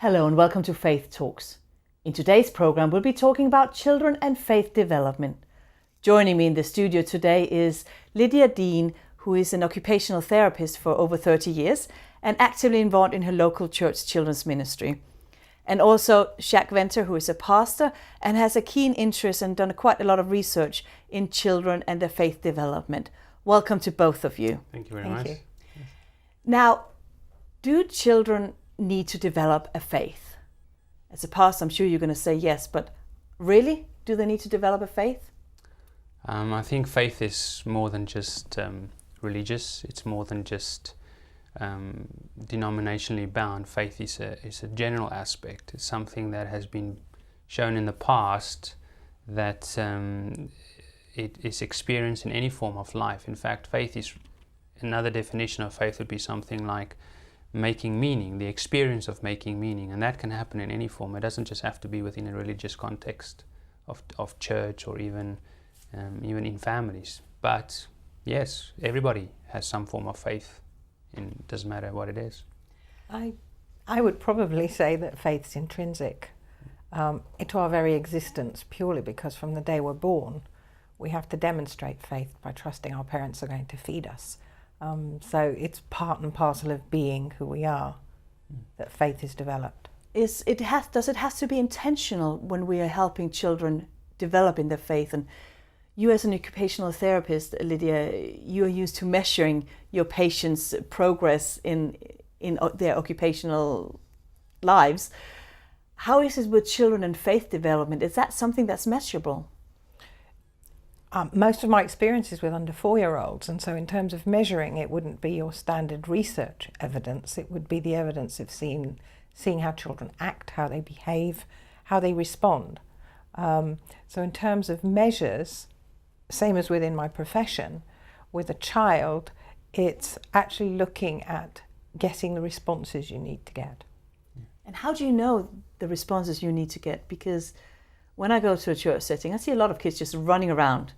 Hello and welcome to Faith Talks. In today's program, we'll be talking about children and faith development. Joining me in the studio today is Lydia Dean, who is an occupational therapist for over 30 years and actively involved in her local church children's ministry. And also Jack Venter, who is a pastor and has a keen interest and done quite a lot of research in children and their faith development. Welcome to both of you. Thank you very much. You. Now, do children need to develop a faith? As a pastor, I'm sure you're going to say yes, but really, do they need to develop a faith? I think faith is more than just religious. It's more than just denominationally bound. Faith is a general aspect. It's something that has been shown in the past that it is experienced in any form of life. In fact, faith is, another definition of faith would be something like making meaning, the experience of making meaning, and that can happen in any form. It doesn't just have to be within a religious context of church or even in families. But yes, everybody has some form of faith. It doesn't matter what it is. I would probably say that faith's intrinsic into our very existence, purely because from the day we're born, we have to demonstrate faith by trusting our parents are going to feed us. So it's part and parcel of being who we are, that faith is developed. Does it have to be intentional when we are helping children develop in their faith? And you, as an occupational therapist, Lydia, you are used to measuring your patients' progress in their occupational lives. How is it with children and faith development? Is that something that's measurable? Most of my experience is with under 4-year-olds, and so in terms of measuring, it wouldn't be your standard research evidence. It would be the evidence of seeing how children act, how they behave, how they respond. So in terms of measures, same as within my profession, with a child, it's actually looking at getting the responses you need to get. And how do you know the responses you need to get? Because when I go to a church setting, I see a lot of kids just running around,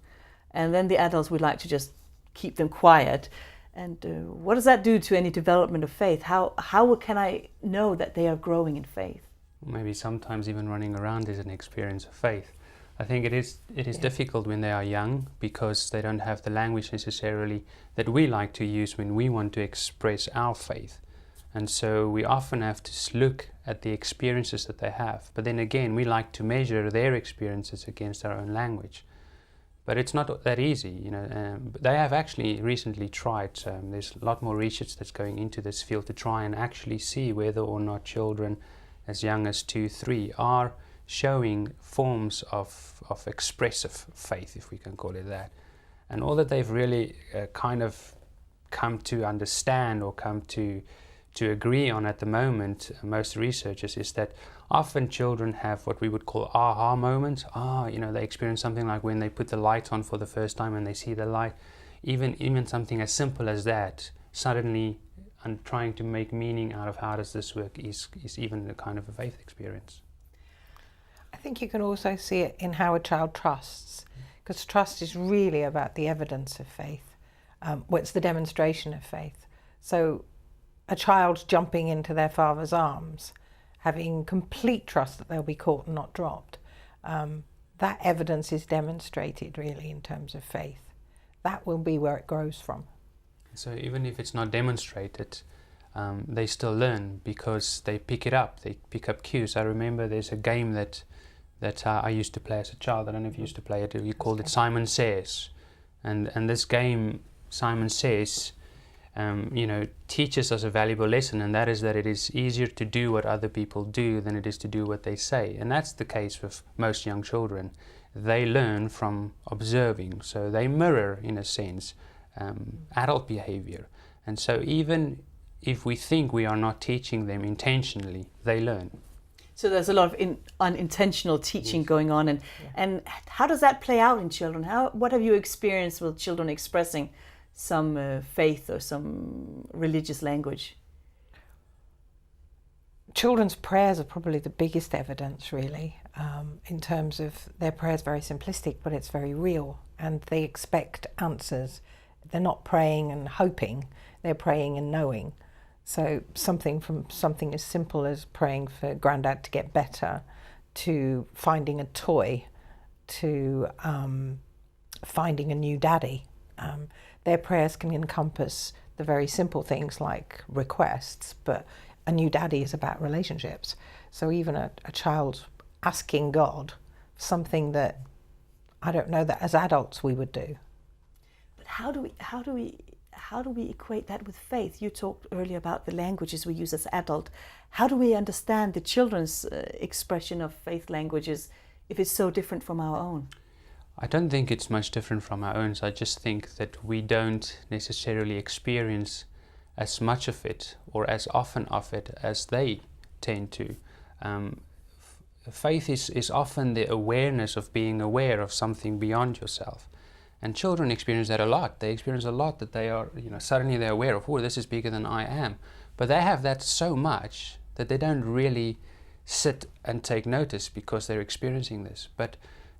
and then the adults would like to just keep them quiet. And what does that do to any development of faith? How can I know that they are growing in faith? Maybe sometimes even running around is an experience of faith. I think it is difficult when they are young because they don't have the language necessarily that we like to use when we want to express our faith. And so we often have to look at the experiences that they have. But then again, we like to measure their experiences against our own language. But it's not that easy, they have actually recently tried, there's a lot more research that's going into this field to try and actually see whether or not children as young as 2, 3 are showing forms of expressive faith, if we can call it that. And all that they've really kind of come to understand or come to agree on at the moment, most researchers, is that often children have what we would call aha moments. They experience something like when they put the light on for the first time and they see the light. Even something as simple as that, suddenly, and trying to make meaning out of how does this work is even a kind of a faith experience. I think you can also see it in how a child trusts, because trust is really about the evidence of faith. It's the demonstration of faith. So a child jumping into their father's arms, having complete trust that they'll be caught and not dropped, that evidence is demonstrated really in terms of faith. That will be where it grows from. So even if it's not demonstrated, they still learn because they pick it up. They pick up cues. I remember there's a game that I used to play as a child. I don't know if you used to play it. We called it Simon Says. And this game, Simon Says, teaches us a valuable lesson, and that is that it is easier to do what other people do than it is to do what they say. And that's the case with most young children. They learn from observing, so they mirror, in a sense, adult behavior. And so even if we think we are not teaching them intentionally, they learn. So there's a lot of unintentional teaching going on, and how does that play out in children? What have you experienced with children expressing some faith or some religious language? Children's prayers are probably the biggest evidence, really, in terms of their prayers. Very simplistic, but it's very real, and they expect answers. They're not praying and hoping, they're praying and knowing. So something as simple as praying for Grandad to get better, to finding a toy, to finding a new daddy. Their prayers can encompass the very simple things like requests, but a new daddy is about relationships. So even a child asking God something that I don't know that as adults we would do. But how do we equate that with faith? You talked earlier about the languages we use as adult. How do we understand the children's expression of faith languages if it's so different from our own? I don't think it's much different from our own. So I just think that we don't necessarily experience as much of it or as often of it as they tend to. Faith is often the awareness of being aware of something beyond yourself. And children experience that a lot. They experience a lot that they are, suddenly they're aware of, oh, this is bigger than I am. But they have that so much that they don't really sit and take notice because they're experiencing this. But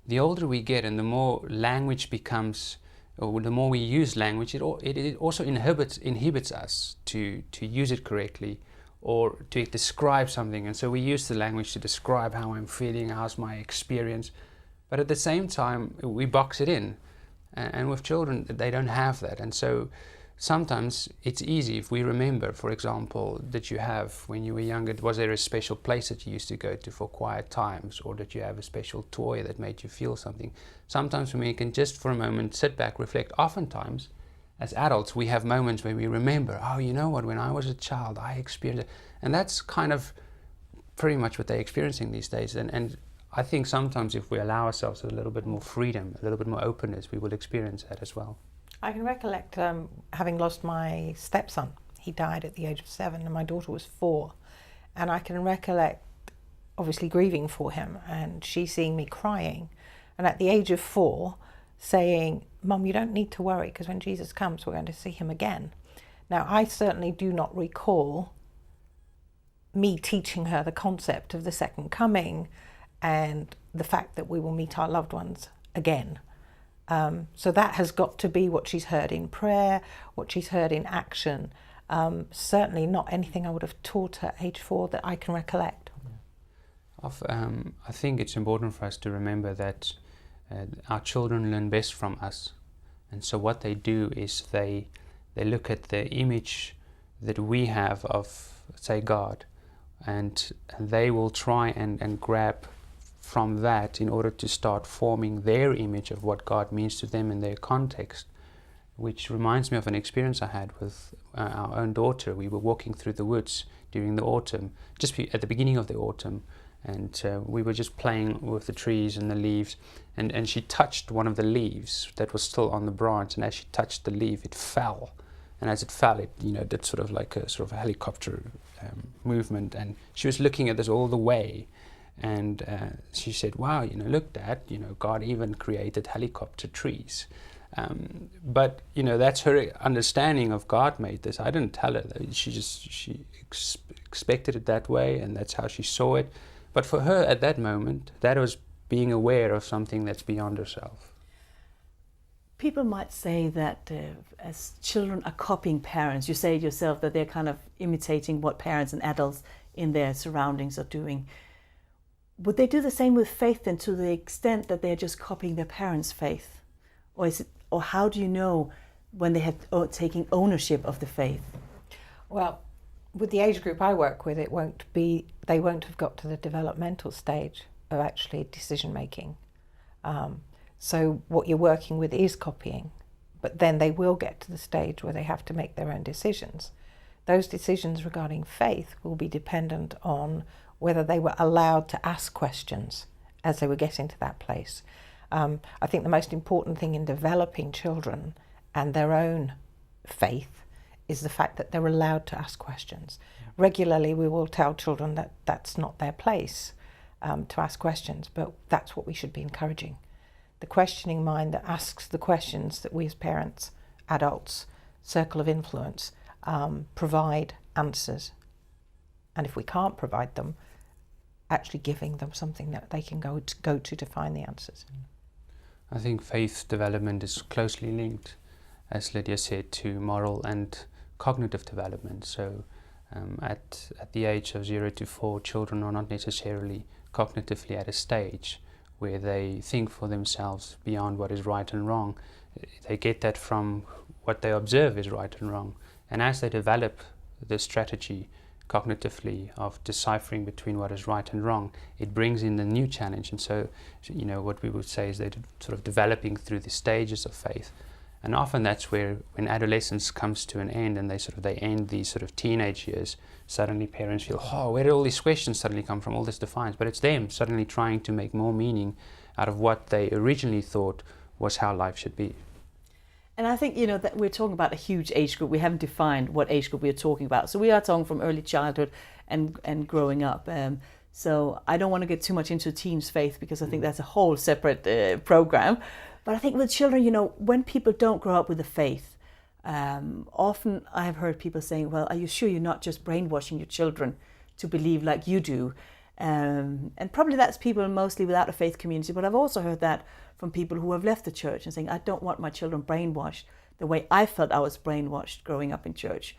the older we get and the more language becomes, or the more we use language, it also inhibits us to use it correctly or to describe something. And so we use the language to describe how I'm feeling, how's my experience. But at the same time, we box it in. And with children, they don't have that. And so sometimes it's easy if we remember, for example, that you have, when you were younger, was there a special place that you used to go to for quiet times, or that you have a special toy that made you feel something. Sometimes when we can just for a moment sit back, reflect. Oftentimes, as adults, we have moments where we remember, oh, you know what, when I was a child, I experienced it. And that's kind of pretty much what they're experiencing these days. And I think sometimes if we allow ourselves a little bit more freedom, a little bit more openness, we will experience that as well. I can recollect having lost my stepson. He died at the age of 7 and my daughter was 4. And I can recollect obviously grieving for him and she seeing me crying. And at the age of 4 saying, Mum, you don't need to worry because when Jesus comes, we're going to see him again. Now, I certainly do not recall me teaching her the concept of the second coming and the fact that we will meet our loved ones again. So that has got to be what she's heard in prayer, what she's heard in action. Certainly not anything I would have taught her at age 4 that I can recollect. I think it's important for us to remember that our children learn best from us. And so what they do is they look at the image that we have of, say, God, and they will try and grab from that in order to start forming their image of what God means to them in their context, which reminds me of an experience I had with our own daughter. We were walking through the woods during the autumn, just at the beginning of the autumn, and we were just playing with the trees and the leaves, and she touched one of the leaves that was still on the branch, and as she touched the leaf, it fell. And as it fell, it did sort of like a helicopter movement, and she was looking at this all the way. And she said, wow, look, Dad, God even created helicopter trees. But, that's her understanding of God made this. I didn't tell her that. She expected it that way, and that's how she saw it. But for her at that moment, that was being aware of something that's beyond herself. People might say that as children are copying parents, you say yourself that they're kind of imitating what parents and adults in their surroundings are doing. Would they do the same with faith then, to the extent that they're just copying their parents' faith? Or how do you know when they have taken ownership of the faith? Well, with the age group I work with, they won't have got to the developmental stage of actually decision making. So what you're working with is copying, but then they will get to the stage where they have to make their own decisions. Those decisions regarding faith will be dependent on whether they were allowed to ask questions as they were getting to that place. I think the most important thing in developing children and their own faith is the fact that they're allowed to ask questions. Regularly we will tell children that that's not their place to ask questions, but that's what we should be encouraging. The questioning mind that asks the questions that we as parents, adults, circle of influence, provide answers. And if we can't provide them, actually giving them something that they can go to find the answers. I think faith development is closely linked, as Lydia said, to moral and cognitive development. So At the age of 0 to 4, children are not necessarily cognitively at a stage where they think for themselves beyond what is right and wrong. They get that from what they observe is right and wrong. And as they develop the strategy cognitively of deciphering between what is right and wrong, it brings in the new challenge. And so, what we would say is they're sort of developing through the stages of faith. And often that's where, when adolescence comes to an end and they end these sort of teenage years, suddenly parents feel, where did all these questions suddenly come from, all this defiance? But it's them suddenly trying to make more meaning out of what they originally thought was how life should be. And I think, that we're talking about a huge age group. We haven't defined what age group we're talking about. So we are talking from early childhood and growing up. So I don't want to get too much into teens' faith, because I think that's a whole separate program. But I think with children, when people don't grow up with the faith, often I have heard people saying, well, are you sure you're not just brainwashing your children to believe like you do? And probably that's people mostly without a faith community. But I've also heard that from people who have left the church and saying, I don't want my children brainwashed the way I felt I was brainwashed growing up in church.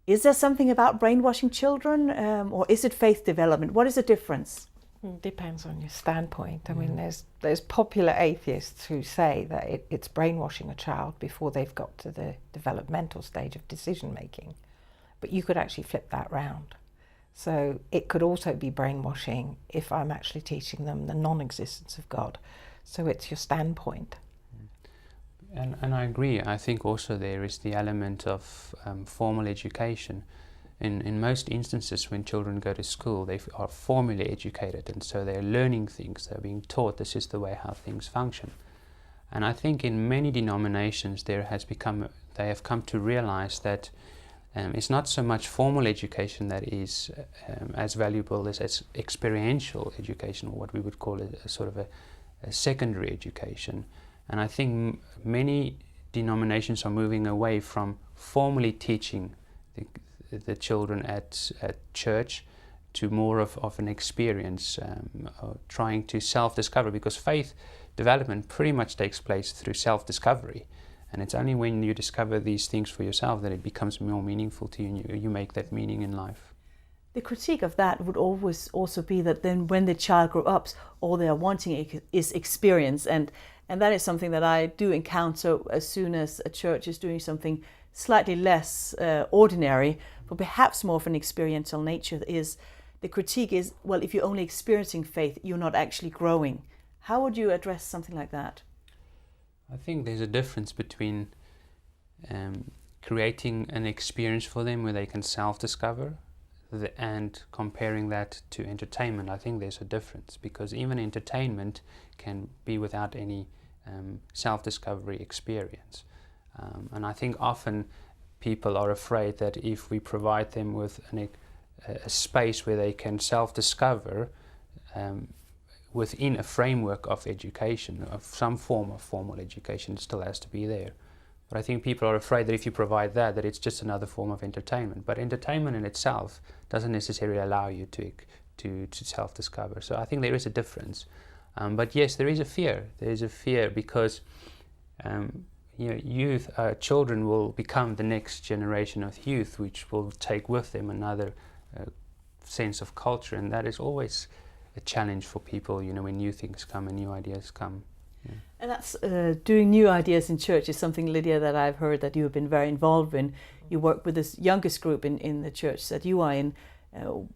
Is there something about brainwashing children, or is it faith development? What is the difference? Depends on your standpoint. I mean, there's popular atheists who say that it's brainwashing a child before they've got to the developmental stage of decision making. But you could actually flip that round. So it could also be brainwashing if I'm actually teaching them the non-existence of God. So it's your standpoint. And I agree. I think also there is the element of formal education. In most instances, when children go to school, they are formally educated, and so they're learning things. They're being taught this is the way how things function. And I think in many denominations they have come to realize that it's not so much formal education that is as valuable as experiential education, or what we would call a sort of a secondary education. And I think many denominations are moving away from formally teaching the children at church to more of an experience, trying to self-discover, because faith development pretty much takes place through self-discovery. And it's only when you discover these things for yourself that it becomes more meaningful to you, and you make that meaning in life. The critique of that would always also be that then when the child grows up, all they are wanting is experience. And that is something that I do encounter as soon as a church is doing something slightly less ordinary, but perhaps more of an experiential nature. Is the critique is, well, if you're only experiencing faith, you're not actually growing. How would you address something like that? I think there's a difference between creating an experience for them where they can self-discover and comparing that to entertainment. I think there's a difference, because even entertainment can be without any self-discovery experience. And I think often people are afraid that if we provide them with a space where they can self-discover within a framework of education, of some form of formal education, it still has to be there. But I think people are afraid that if you provide that it's just another form of entertainment. But entertainment in itself doesn't necessarily allow you to self-discover. So I think there is a difference. But yes, there is a fear. There is a fear because children will become the next generation of youth, which will take with them another sense of culture, and that is always a challenge for people, when new things come and new ideas come. Yeah. And that's doing new ideas in church is something, Lydia, that I've heard that you have been very involved in. You work with this youngest group in the church that you are in,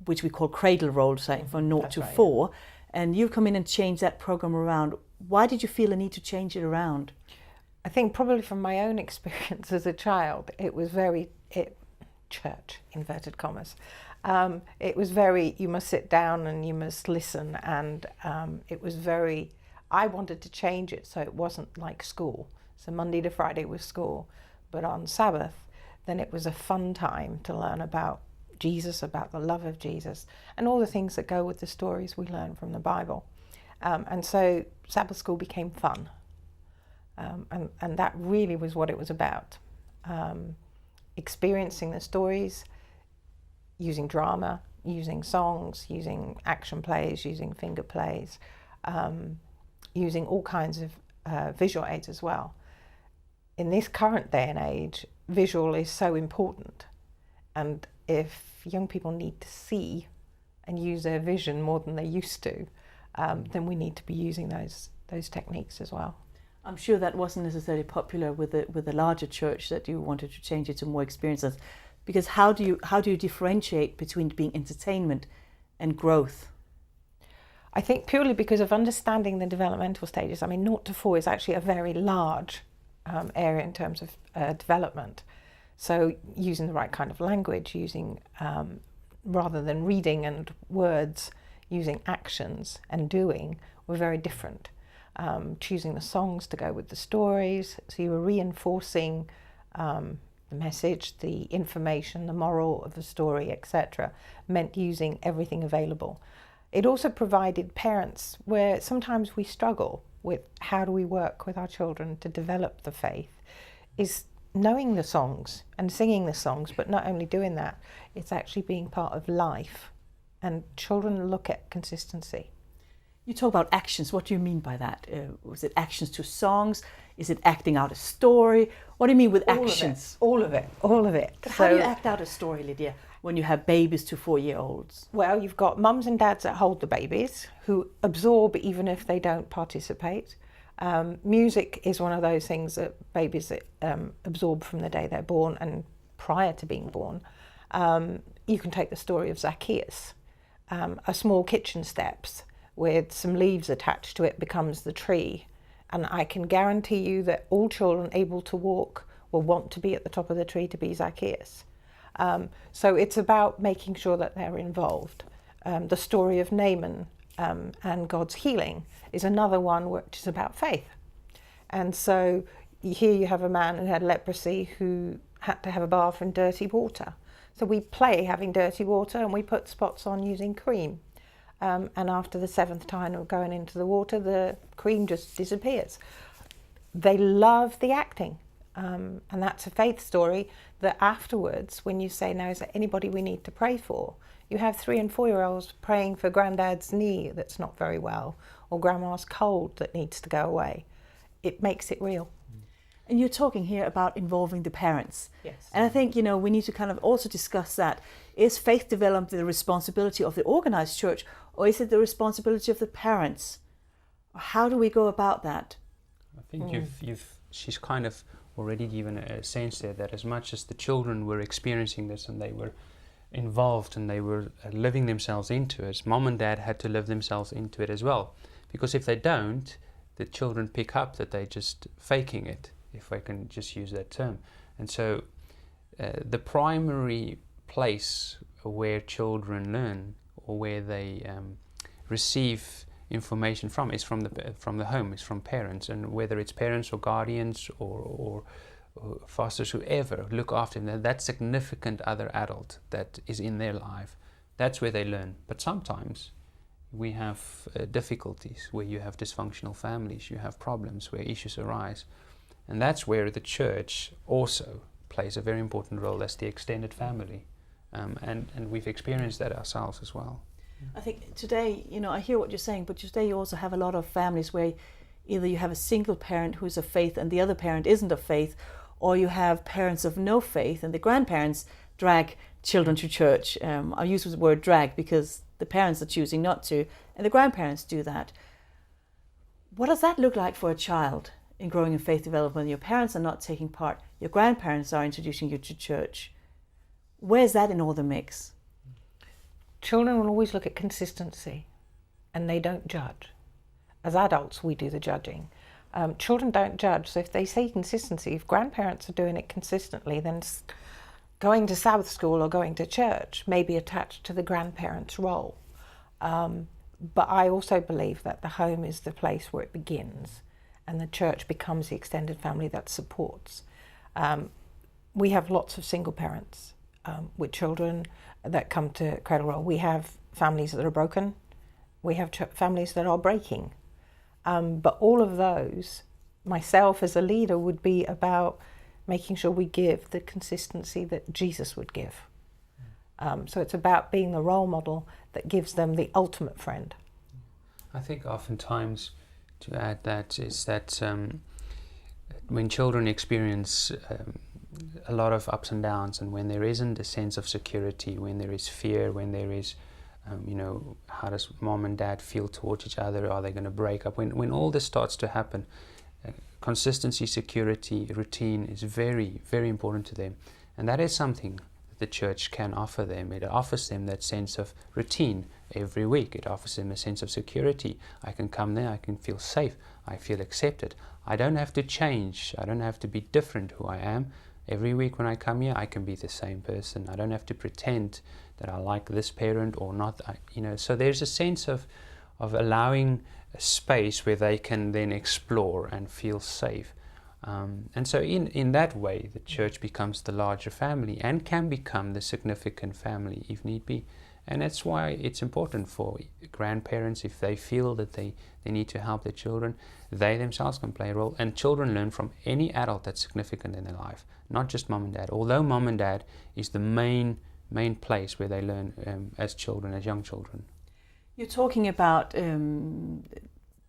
which we call Cradle Roll, from 0 to 4. And you've come in and changed that program around. Why did you feel a need to change it around? I think probably from my own experience as a child, it was very church, inverted commas. It was very, you must sit down and you must listen, and it was very, I wanted to change it so it wasn't like school. So Monday to Friday was school, but on Sabbath, then it was a fun time to learn about Jesus, about the love of Jesus, and all the things that go with the stories we learn from the Bible. And so Sabbath school became fun. And that really was what it was about. Experiencing the stories, using drama, using songs, using action plays, using finger plays, using all kinds of visual aids as well. In this current day and age, visual is so important. And if young people need to see and use their vision more than they used to, then we need to be using those techniques as well. I'm sure that wasn't necessarily popular with the larger church, that you wanted to change it to more experiences, because how do you differentiate between being entertainment and growth? I think purely because of understanding the developmental stages. I mean, 0 to 4 is actually a very large area in terms of development. So using the right kind of language, using rather than reading and words, using actions and doing were very different. Choosing the songs to go with the stories, so you were reinforcing the message, the information, the moral of the story, etc., meant using everything available. It also provided parents where sometimes we struggle with how do we work with our children to develop the faith, is knowing the songs and singing the songs, but not only doing that, it's actually being part of life. And children look at consistency. You talk about actions. What do you mean by that? Was it actions to songs? Is it acting out a story? What do you mean with actions? All of it. But how do you act out a story, Lydia, when you have babies to 4-year-olds? Well, you've got mums and dads that hold the babies, who absorb even if they don't participate. Music is one of those things that babies absorb from the day they're born and prior to being born. You can take the story of Zacchaeus. A small kitchen steps with some leaves attached to it becomes the tree. And I can guarantee you that all children able to walk will want to be at the top of the tree to be Zacchaeus. So it's about making sure that they're involved. The story of Naaman and God's healing is another one which is about faith. And so here you have a man who had leprosy who had to have a bath in dirty water. So we play having dirty water and we put spots on using cream. And after the 7th time of going into the water, the cream just disappears. They love the acting. And that's a faith story that afterwards, when you say, now, is there anybody we need to pray for? You have 3 and 4-year-olds praying for granddad's knee that's not very well, or grandma's cold that needs to go away. It makes it real. And you're talking here about involving the parents. Yes. And I think, we need to kind of also discuss that. Is faith development the responsibility of the organized church, or is it the responsibility of the parents? How do we go about that? I think she's kind of already given a sense there that as much as the children were experiencing this and they were involved and they were living themselves into it, mom and dad had to live themselves into it as well. Because if they don't, the children pick up that they're just faking it, if I can just use that term. And so the primary place where children learn or where they receive information from is from the home, is from parents, and whether it's parents or guardians or fosters, whoever look after them, that significant other adult that is in their life, that's where they learn. But sometimes we have difficulties where you have dysfunctional families, you have problems where issues arise, and that's where the church also plays a very important role as the extended family, and we've experienced that ourselves as well. I think today, I hear what you're saying, but today you also have a lot of families where either you have a single parent who's of faith and the other parent isn't of faith, or you have parents of no faith and the grandparents drag children to church. I use the word drag because the parents are choosing not to, and the grandparents do that. What does that look like for a child in growing in faith development? Your parents are not taking part, your grandparents are introducing you to church. Where's that in all the mix? Children will always look at consistency and they don't judge. As adults, we do the judging. Children don't judge, so if they see consistency, if grandparents are doing it consistently, then going to Sabbath school or going to church may be attached to the grandparents' role. But I also believe that the home is the place where it begins and the church becomes the extended family that supports. We have lots of single parents with children that come to Cradle Roll. We have families that are broken. We have families that are breaking. But all of those, myself as a leader, would be about making sure we give the consistency that Jesus would give. So it's about being the role model that gives them the ultimate friend. I think oftentimes, to add that, is that when children experience a lot of ups and downs, and when there isn't a sense of security, when there is fear, when there is, how does mom and dad feel towards each other? Are they going to break up? When all this starts to happen, consistency, security, routine is very, very important to them. And that is something that the church can offer them. It offers them that sense of routine every week. It offers them a sense of security. I can come there, I can feel safe, I feel accepted. I don't have to change, I don't have to be different who I am. Every week when I come here, I can be the same person. I don't have to pretend that I like this parent or not. So there's a sense of allowing a space where they can then explore and feel safe. And so in that way, the church becomes the larger family and can become the significant family if need be. And that's why it's important for grandparents, if they feel that they need to help their children, they themselves can play a role. And children learn from any adult that's significant in their life, not just mom and dad. Although mom and dad is the main place where they learn as children, as young children. You're talking about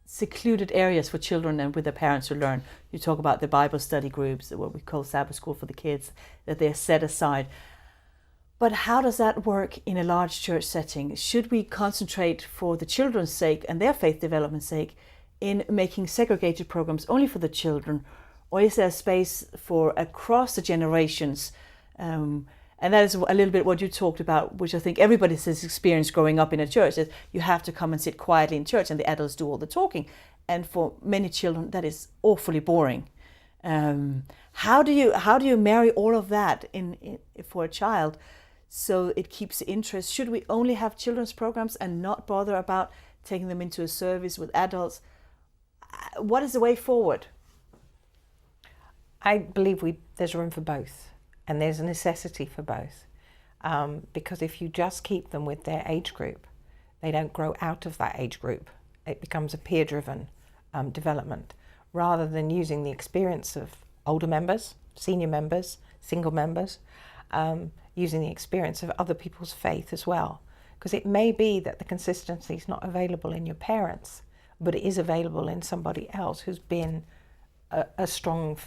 secluded areas for children and with their parents to learn. You talk about the Bible study groups, what we call Sabbath school for the kids, that they're set aside. But how does that work in a large church setting? Should we concentrate for the children's sake and their faith development's sake in making segregated programs only for the children? Or is there space for across the generations? And that is a little bit what you talked about, which I think everybody has experienced growing up in a church, is you have to come and sit quietly in church and the adults do all the talking. And for many children, that is awfully boring. How do you marry all of that in for a child so it keeps the interest? Should we only have children's programs and not bother about taking them into a service with adults? What is the way forward? I believe there's room for both, and there's a necessity for both. Because if you just keep them with their age group, they don't grow out of that age group. It becomes a peer-driven development, rather than using the experience of older members, senior members, single members, using the experience of other people's faith as well. Because it may be that the consistency is not available in your parents, but it is available in somebody else who's been a strong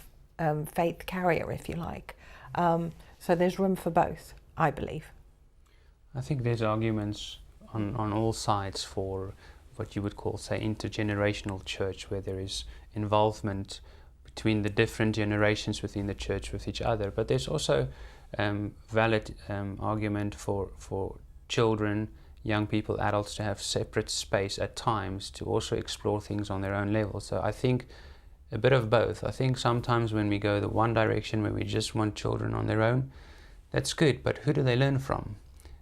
faith carrier, if you like. So there's room for both, I believe. I think there's arguments on all sides for what you would call, say, intergenerational church, where there is involvement between the different generations within the church with each other. But there's also valid argument for children, young people, adults to have separate space at times to also explore things on their own level. So I think a bit of both. I think sometimes when we go the one direction, where we just want children on their own, that's good, but who do they learn from?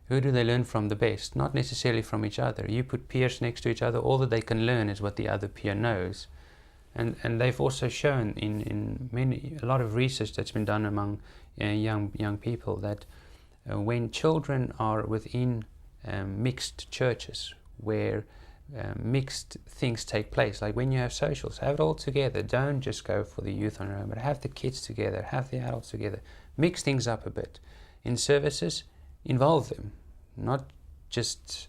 Who do they learn from the best? Not necessarily from each other. You put peers next to each other, all that they can learn is what the other peer knows. And they've also shown in a lot of research that's been done among young people that when children are within mixed churches where mixed things take place, like when you have socials, have it all together. Don't just go for the youth on their own, but have the kids together, have the adults together. Mix things up a bit. In services, involve them, not just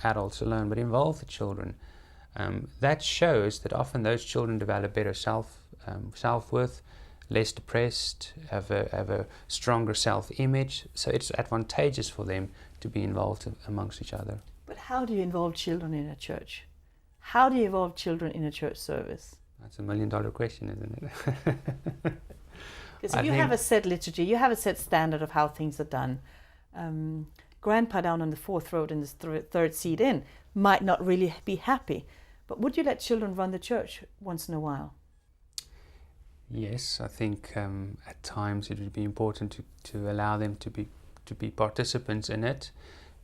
adults alone, but involve the children. That shows that often those children develop better self-worth, less depressed, have a stronger self-image. So it's advantageous for them to be involved amongst each other. But how do you involve children in a church? How do you involve children in a church service? That's $1 million question, isn't it? Because if you have a set liturgy, you have a set standard of how things are done. Grandpa down on the fourth row in the third seat in might not really be happy. But would you let children run the church once in a while? Yes, I think at times it would be important to allow them to be participants in it,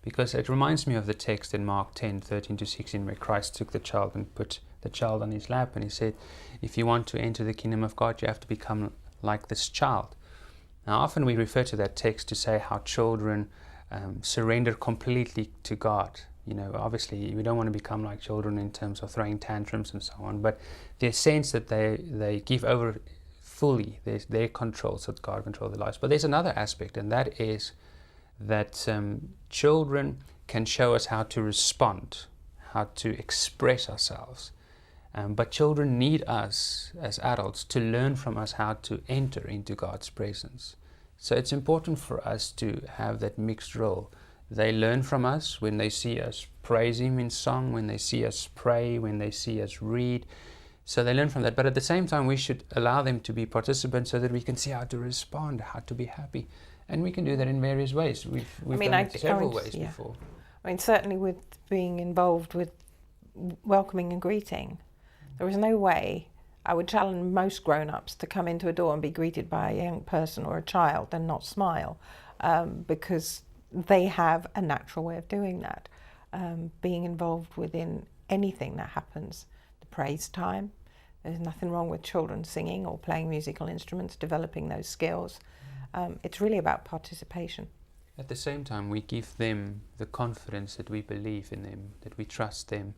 because it reminds me of the text in Mark 10:13-16, where Christ took the child and put the child on his lap, and he said, if you want to enter the kingdom of God, you have to become like this child. Now, often we refer to that text to say how children surrender completely to God. Obviously we don't want to become like children in terms of throwing tantrums and so on, but the sense that they give over fully their control, so that God controls their lives. But there's another aspect, and that is that children can show us how to respond, how to express ourselves. But children need us as adults to learn from us how to enter into God's presence. So it's important for us to have that mixed role. They learn from us when they see us praise Him in song, when they see us pray, when they see us read. So they learn from that. But at the same time, we should allow them to be participants so that we can see how to respond, how to be happy. And we can do that in various ways. We've done it several ways before. I mean, certainly with being involved with welcoming and greeting, there is no way I would challenge most grown-ups to come into a door and be greeted by a young person or a child and not smile, because they have a natural way of doing that. Being involved within anything that happens, the praise time, there's nothing wrong with children singing or playing musical instruments, developing those skills. It's really about participation. At the same time, we give them the confidence that we believe in them, that we trust them,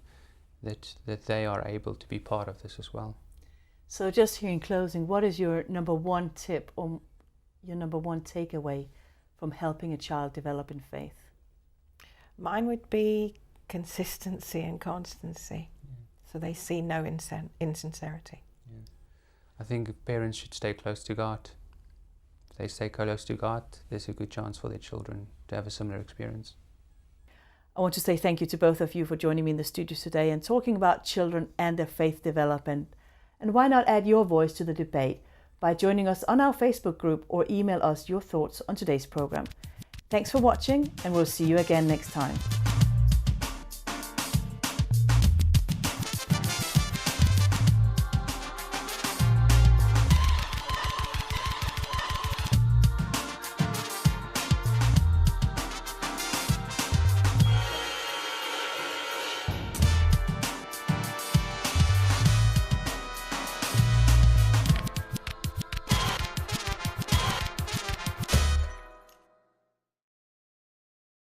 that they are able to be part of this as well. So just here in closing, what is your number one tip or your number one takeaway from helping a child develop in faith? Mine would be consistency and constancy, so they see no insincerity. Yeah. I think parents should stay close to God. If they stay close to God, there's a good chance for their children to have a similar experience. I want to say thank you to both of you for joining me in the studio today and talking about children and their faith development. And why not add your voice to the debate by joining us on our Facebook group or email us your thoughts on today's program. Thanks for watching, and we'll see you again next time.